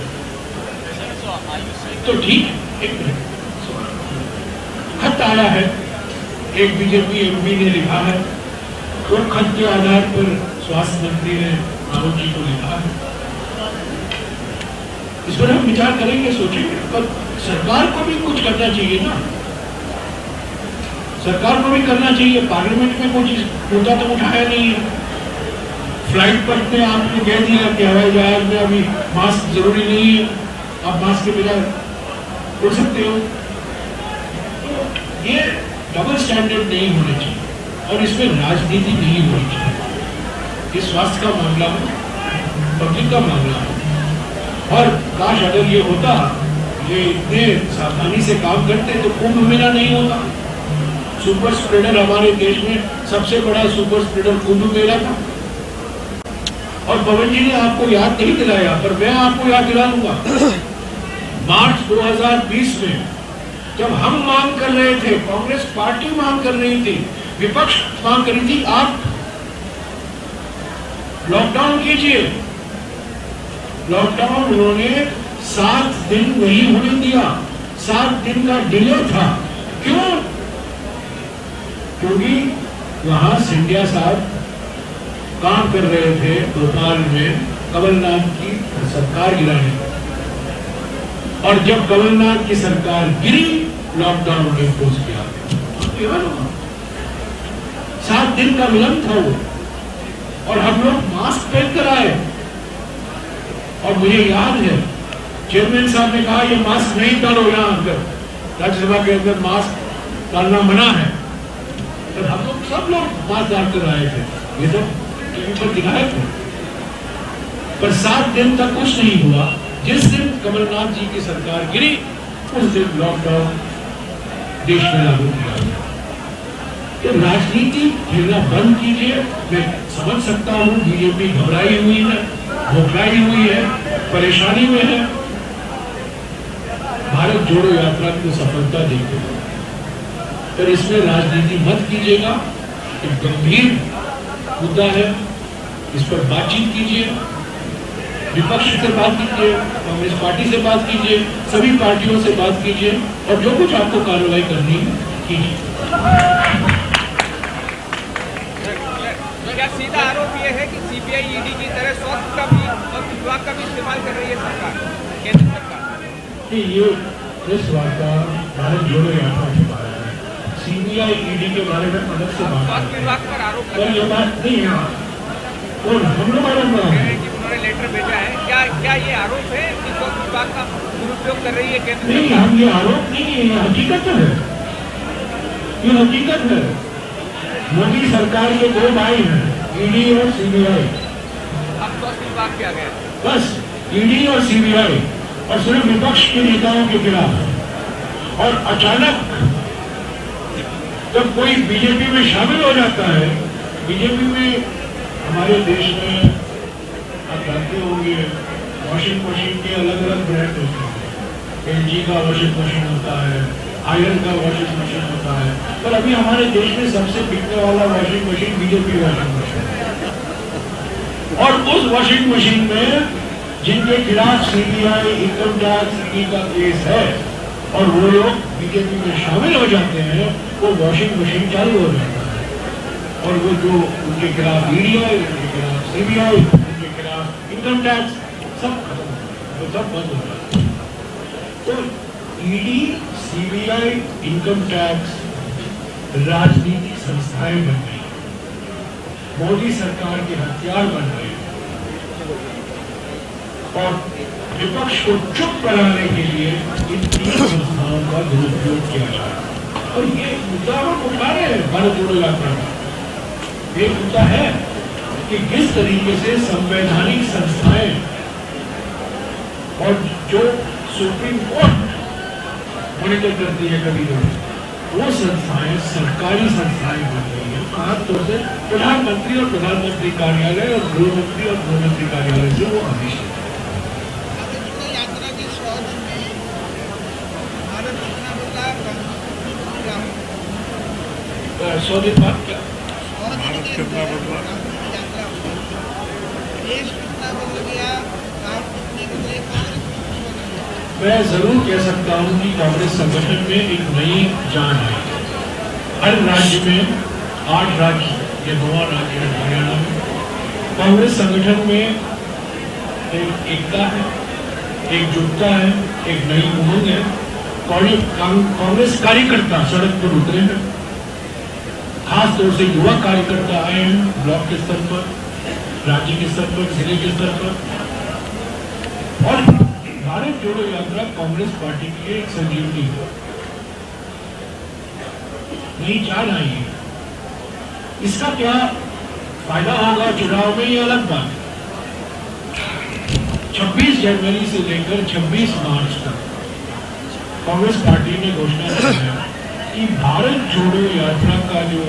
[SPEAKER 1] तो ठीक, एक मिनट, खत आया है, एक बीजेपी एमपी ने लिखा है, वो खत के आधार पर स्वास्थ्य मंत्री ने राहुल जी को लिखा है। इस पर हम विचार करेंगे, सोचेंगे, पर सरकार को भी कुछ करना चाहिए ना, सरकार को भी करना चाहिए। पार्लियामेंट में कुछ मुद्दा तो उठाया नहीं है। फ्लाइट पर में आपने कह दिया कि हवाई जहाज में अभी मास्क जरूरी नहीं है, आप मास्क के बजाय उड़ सकते हो। तो ये डबल स्टैंडर्ड नहीं होने चाहिए और इसमें राजनीति नहीं होनी चाहिए। ये स्वास्थ्य का मामला है, पब्लिक का मामला है। और काश अगर ये होता, ये इतने सावधानी से काम करते तो कुंभ मेला नहीं होता। सुपर स्प्रेडर हमारे देश में सबसे बड़ा सुपर स्प्रेडर कुंभ मेला था। और पवन जी ने आपको याद नहीं दिलाया, पर मैं आपको याद दिला दूंगा। मार्च 2020 में जब हम मांग कर रहे थे, कांग्रेस पार्टी मांग कर रही थी, विपक्ष मांग कर रही थी, आप लॉकडाउन कीजिए। लॉकडाउन उन्होंने 7 दिन नहीं होने दिया, 7 दिन का डिले था। क्यों? क्योंकि वहां सिंधिया साहब काम कर रहे थे भोपाल में कमलनाथ की सरकार गिराने। और जब कमलनाथ की सरकार गिरी, लॉकडाउन ने इम्पोज किया। 7 दिन का विलंब था वो, और हम लोग मास्क पहन कर आए। और मुझे याद है चेयरमैन साहब ने कहा ये मास्क नहीं डालो, यहाँ अंदर राज्यसभा के अंदर मास्क डालना मना है। तो हम लोग सब लोग मास्क डालकर आए थे, ये तो टीवी पर दिखाए थे। पर 7 दिन तक कुछ नहीं हुआ। जिस दिन कमलनाथ जी की सरकार गिरी, उस दिन लॉकडाउन देश में लागू किया गया। तो राजनीति खेलना बंद कीजिए। मैं समझ सकता हूँ बीजेपी घबराई हुई है, घबराई हुई है, परेशानी में है। भारत जोड़ो यात्रा की सफलता देखते हैं, पर इसमें राजनीति मत कीजिएगा। एक गंभीर मुद्दा है, इस पर बातचीत कीजिए, विपक्ष से बात कीजिए, कांग्रेस पार्टी से बात कीजिए, सभी पार्टियों से बात कीजिए, और जो कुछ आपको कार्रवाई करनी है कीजिए।
[SPEAKER 6] क्या सीधा आरोप यह है कि सीबीआई ईडी की तरह स्वास्थ्य विभाग का भी इस्तेमाल कर रही है सरकार, केंद्र सरकार।
[SPEAKER 1] ये प्रेस वार्ता भारत जोड़ो यात्रा के बारे में, सीबीआई ईडी के बारे में अलग से बात,
[SPEAKER 6] स्वास्थ्य विभाग पर आरोप
[SPEAKER 1] पर ये बात नहीं है और हम लोग
[SPEAKER 6] उन्होंने लेटर भेजा है। क्या ये आरोप है कि स्वास्थ्य विभाग का दुरुपयोग कर रही है केंद्र?
[SPEAKER 1] नहीं, हम ये आरोप नहीं, ये हकीकत है, ये हकीकत है। मोदी सरकार के दो भाई हैं, ईडी और सीबीआई।
[SPEAKER 6] अब स्वास्थ्य विभाग पे आ गया
[SPEAKER 1] बस ईडी और सीबीआई, और सिर्फ विपक्ष के नेताओं के खिलाफ। और अचानक जब कोई बीजेपी में शामिल हो जाता है, बीजेपी में हमारे देश में आप जानते होंगे वॉशिंग मशीन के अलग अलग ब्रांड होते हैं। एलजी का वॉशिंग मशीन होता है, आयरन का वॉशिंग मशीन होता है, पर अभी हमारे देश में सबसे बिकने वाला washing machine BJP washing machine है। और उस वॉशिंग मशीन में जिनके खिलाफ सीबीआई, इनकम टैक्स ईडी का केस है और वो लोग बीजेपी में शामिल हो जाते हैं, वो वॉशिंग मशीन चालू हो जाता है। और वो जो उनके खिलाफ ईडी है, उनके खिलाफ सीबीआई, उनके खिलाफ इनकम टैक्स, सब खत्म हो जाता है, वो सब बंद हो जाता है। तो ईडी, सीबीआई, इनकम टैक्स राजनीतिक संस्थाएं बन गई, मोदी सरकार के हथियार बन रहे हैं और विपक्ष को चुप कराने के लिए इन तीन संस्थाओं का दुरुपयोग किया जा रहा है। और ये मुद्दा हम उठा रहे हैं भारत जोड़ो यात्रा का। ये मुद्दा है कि किस तरीके से संवैधानिक संस्थाएं और जो सुप्रीम कोर्ट मॉनिटर करती है कभी कभी, वो संस्थाएं सरकारी संस्थाएं बन रही है। खासतौर से प्रधानमंत्री और प्रधानमंत्री कार्यालय और गृह मंत्री और गृह मंत्री कार्यालय से वो आदेश है।
[SPEAKER 7] यात्रा के 100 दिन में भारत कितना बदला,
[SPEAKER 1] 100 दिन बाद क्या
[SPEAKER 7] भारत कितना बदला, यात्रा देश कितना बदल गया, भारत कितने बदले, कांग्रेस
[SPEAKER 1] मैं जरूर कह सकता हूं कि कांग्रेस संगठन में एक नई जान है। हर राज्य में 8 राज्य, ये 9वां राज्य है हरियाणा में, कांग्रेस संगठन में एक एकता है, एकजुटता है, एक नई उमंग है। कांग्रेस कार्यकर्ता सड़क पर उतरे हैं, खासतौर से युवा कार्यकर्ता आए हैं ब्लॉक के स्तर पर, राज्य के स्तर पर, जिले के स्तर पर। और भारत जोड़ो यात्रा कांग्रेस पार्टी की एक संजीवनी है, नई जान आई है। इसका क्या फायदा होगा चुनाव में, ये अलग बात है। 26 जनवरी से लेकर 26 मार्च तक कांग्रेस पार्टी ने घोषणा की है कि भारत जोड़ो यात्रा का जो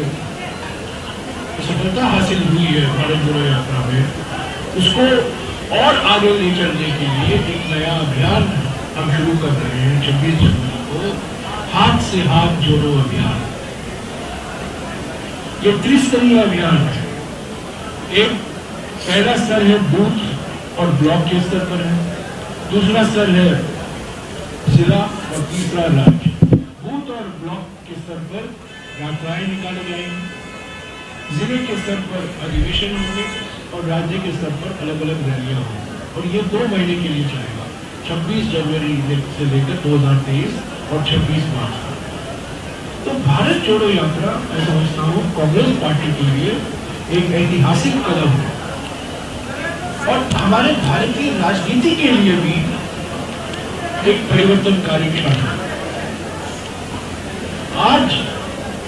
[SPEAKER 1] सफलता हासिल हुई है भारत जोड़ो यात्रा में, उसको और आगे ले चलने के लिए एक नया अभियान हम शुरू कर रहे हैं 26 जनवरी को, हाथ से हाथ जोड़ो अभियान। ये त्रिस्तरीय अभियान है। एक पहला स्तर है बूथ और ब्लॉक के स्तर पर है, दूसरा स्तर है जिला और तीसरा राज्य। बूथ और ब्लॉक के स्तर पर यात्राएं निकाली जाएंगी, जिले के स्तर पर अधिवेशन होंगे और राज्य के स्तर पर अलग अलग रैलियां होंगी। और ये 2 महीने के लिए चलेगा, 26 जनवरी से लेकर 2023 और 26 मार्च तक। तो भारत जोड़ो यात्रा मैं समझता हूँ कांग्रेस पार्टी के लिए एक ऐतिहासिक कदम है और हमारे भारतीय राजनीति के लिए भी एक परिवर्तनकारी क्षण है। आज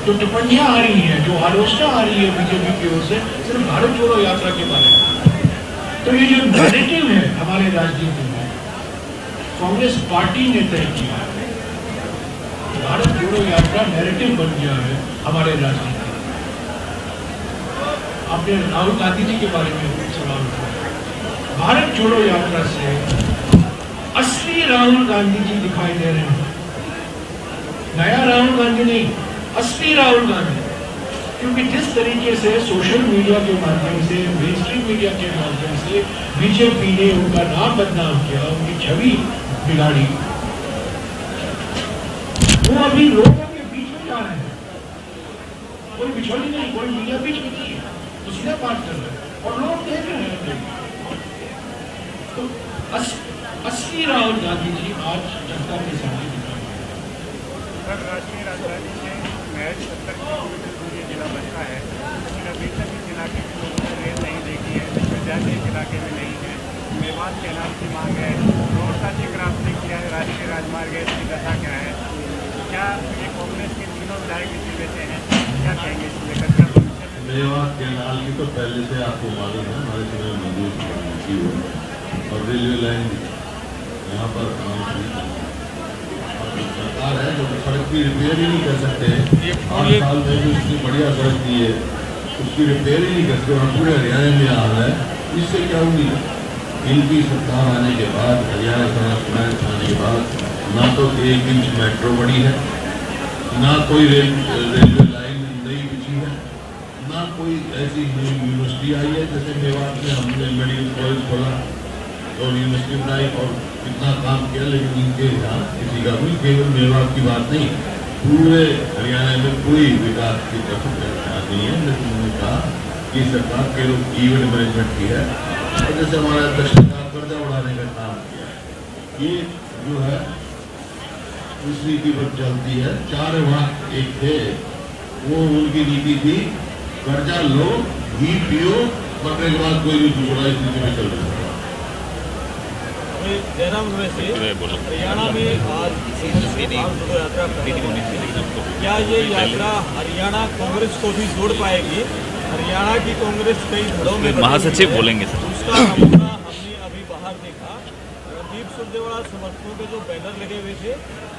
[SPEAKER 1] जो टिप्पणियां आ रही हैं, जो आलोचना आ रही है बीजेपी की ओर से सिर्फ भारत जोड़ो यात्रा के बारे में, तो ये जो नैरेटिव है हमारे राजनीति में, कांग्रेस पार्टी ने तय किया है। भारत जोड़ो यात्रा नैरेटिव बन गया है हमारे राजनीति में। आपने राहुल गांधी जी के बारे में सवाल उठाया। भारत जोड़ो यात्रा से असली राहुल गांधी जी दिखाई दे रहे हैं, नया राहुल गांधी नहीं, असली राहुल गांधी। क्योंकि जिस तरीके से सोशल मीडिया के माध्यम से, मेन स्ट्रीम मीडिया के माध्यम से बीजेपी ने उनका नाम बदनाम किया, उनकी छवि बिगाड़ी, वो अभी लोगों के बीच में जा रहे हैं। कोई बिछोली नहीं, कोई मीडिया बीच में नहीं है, वो सीधा बात कर रहे हैं और लोग कह रहे हैं तो असली राहुल गांधी जी आज जनता के सामने दिखाई दे रहे हैं।
[SPEAKER 8] सर, राष्ट्रीय राजधानी से महज 70 किलोमीटर दूर ये जिला बनता है, लेकिन अभी तक इस इलाके के लोगों ने रेल नहीं देखी है, जनजाति इस इलाके में नहीं है। मेवात कैनाल की मांग है, रोड का जिक्र आपने किया है, राष्ट्रीय राजमार्ग है, इसकी दशा क्या है? क्या ये कांग्रेस के तीनों विधायक इसी में से हैं? क्या कहेंगे इसको लेकर? क्या भविष्य में
[SPEAKER 2] मेवात कैनाल की तो पहले से आपको मालूम है, हमारे समय में मंजूर की हुई और रेलवे लाइन यहाँ पर सरकार है जो सड़क की रिपेयर ही नहीं कर सकते। 8 साल में जो इतनी बढ़िया सड़क दी है उसकी रिपेयर ही नहीं करते और पूरे हरियाणा में आ रहा है। इससे क्या हुई? इनकी सरकार आने के बाद, हरियाणा ट्रांसप्लांट आने के बाद ना तो 1 इंच मेट्रो बनी है, ना कोई रेलवे लाइन नई बिछी है, ना कोई ऐसी यूनिवर्सिटी आई है। जैसे मेवात में हमने मेडिकल कॉलेज खोला और यूनिवर्सिटी बनाई और कितना काम किया, लेकिन इनके यहाँ किसी का भी, केवल मेवात की बात नहीं, पूरे हरियाणा में कोई विकास की तरफ नहीं है। लेकिन उन्होंने कहा कि सरकार केवल इवेंट मैनेजमेंट की है और जैसे हमारा अध्यक्ष ने कहा कर्जा उड़ाने का काम किया है। ये जो है उस नीति पर चलती है। 4 वाक एक थे, वो उनकी नीति थी कर्जा लो, घी पियो, मरने के बाद कोई भी दूसरा इस नीति में चल रहा है।
[SPEAKER 9] जयराम वैसे हरियाणा में आज यात्रा क्या ये यात्रा हरियाणा कांग्रेस को भी जोड़ पाएगी? हरियाणा की कांग्रेस कई धड़ों में
[SPEAKER 5] महासचिव बोलेंगे सर।
[SPEAKER 9] उसका नमूना हमने अभी बाहर देखा। रणदीप सुरजेवाला समर्थकों के जो बैनर लगे हुए थे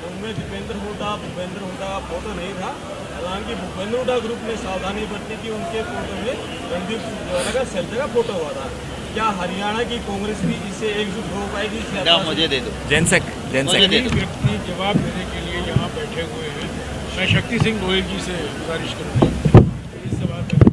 [SPEAKER 9] उनमें भूपेंद्र हुड्डा का फोटो नहीं था। हालांकि भूपेंद्र हुड्डा ग्रुप ने सावधानी बरती कि उनके फोटो में रणदीप सुरजेवाला का सेल्फी का फोटो हुआ था। क्या हरियाणा की कांग्रेस भी इसे एकजुट हो पाएगी?
[SPEAKER 5] मुझे दे दो जैनसेक
[SPEAKER 1] व्यक्ति जवाब देने के लिए यहाँ बैठे हुए हैं। मैं शक्ति सिंह गोयल जी से गुजारिश करूँगा इस सवाल पर।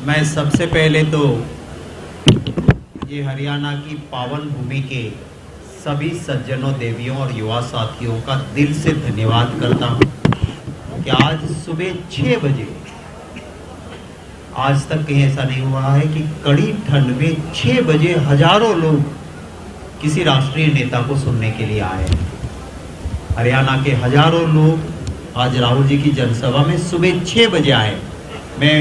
[SPEAKER 10] मैं सबसे पहले तो ये हरियाणा की पावन भूमि के सभी सज्जनों, देवियों और युवा साथियों का दिल से धन्यवाद करता हूँ कि आज सुबह 6 बजे, आज तक कहीं ऐसा नहीं हुआ है कि कड़ी ठंड में 6 बजे हजारों लोग किसी राष्ट्रीय नेता को सुनने के लिए आए। हरियाणा के हजारों लोग आज राहुल जी की जनसभा में सुबह 6 बजे आए। मैं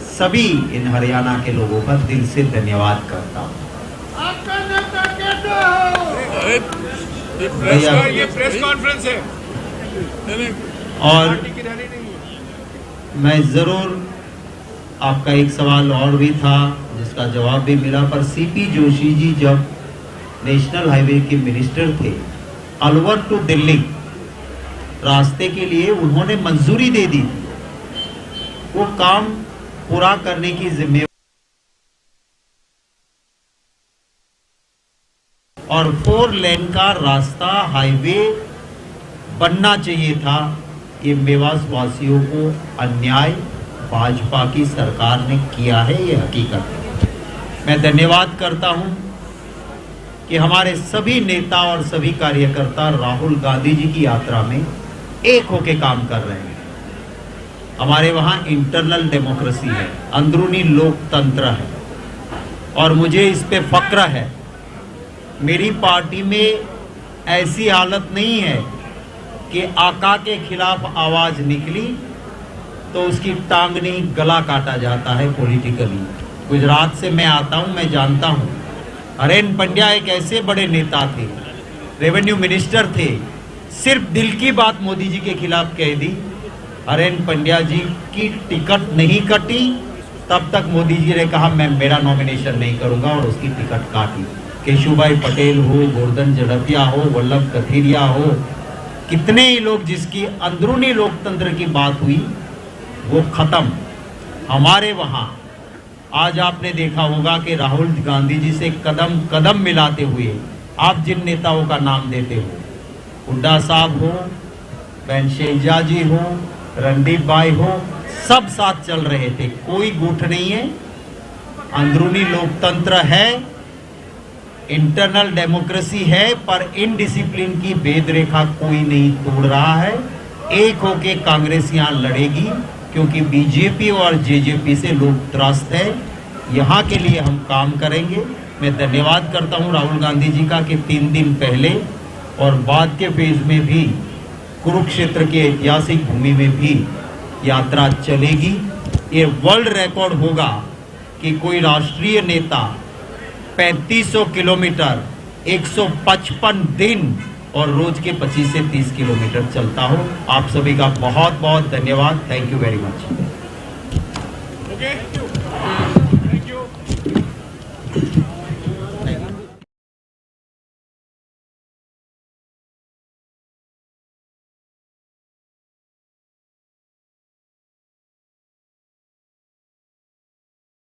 [SPEAKER 10] सभी इन हरियाणा के लोगों का दिल से धन्यवाद करता हूँ।
[SPEAKER 1] ये प्रेस कॉन्फ्रेंस है
[SPEAKER 10] और मैं जरूर, आपका एक सवाल और भी था जिसका जवाब भी मिला, पर सीपी जोशी जी जब नेशनल हाईवे के मिनिस्टर थे, अलवर टू दिल्ली रास्ते के लिए उन्होंने मंजूरी दे दी। वो काम पूरा करने की जिम्मेदारी और 4 लेन का रास्ता हाईवे बनना चाहिए था। ये मेवात वासियों को अन्याय भाजपा की सरकार ने किया है, ये हकीकत है। मैं धन्यवाद करता हूं कि हमारे सभी नेता और सभी कार्यकर्ता राहुल गांधी जी की यात्रा में एक होके काम कर रहे हैं। हमारे वहाँ इंटरनल डेमोक्रेसी है, अंदरूनी लोकतंत्र है और मुझे इस पे फक्र है। मेरी पार्टी में ऐसी हालत नहीं है कि आका के खिलाफ आवाज निकली तो उसकी टांगनी गला काटा जाता है पॉलिटिकली। गुजरात से मैं आता हूं, मैं जानता हूं। हरेन पंड्या एक ऐसे बड़े नेता थे, रेवेन्यू मिनिस्टर थे, सिर्फ दिल की बात मोदी जी के खिलाफ कह दी। हरेन पंड्या जी की टिकट नहीं कटी, तब तक मोदी जी ने कहा मैं मेरा नॉमिनेशन नहीं करूंगा और उसकी टिकट काटी। केशुभाई पटेल हो, गोवर्धन झड़पिया हो, वल्लभ कथीरिया हो, कितने ही लोग जिसकी अंदरूनी लोकतंत्र की बात हुई वो खत्म। हमारे वहाँ आज आपने देखा होगा कि राहुल गांधी जी से कदम कदम मिलाते हुए आप जिन नेताओं का नाम देते हो, हुड्डा साहब हो, बहन शेजा जी हो, रणदीप भाई हो, सब साथ चल रहे थे। कोई गुट नहीं है, अंदरूनी लोकतंत्र है, इंटरनल डेमोक्रेसी है, पर इनडिसिप्लिन की भेद रेखा कोई नहीं तोड़ रहा है। एक होके कांग्रेस यहाँ लड़ेगी, क्योंकि बीजेपी और जेजेपी से लोग त्रस्त है। यहाँ के लिए हम काम करेंगे। मैं धन्यवाद करता हूँ राहुल गांधी जी का कि 3 दिन पहले और बाद के फेज में भी कुरुक्षेत्र के ऐतिहासिक भूमि में भी यात्रा चलेगी। ये वर्ल्ड रिकॉर्ड होगा कि कोई राष्ट्रीय नेता 3500 किलोमीटर 155 दिन और रोज के 25 से 30 किलोमीटर चलता हो। आप सभी का बहुत बहुत धन्यवाद। Thank you very much.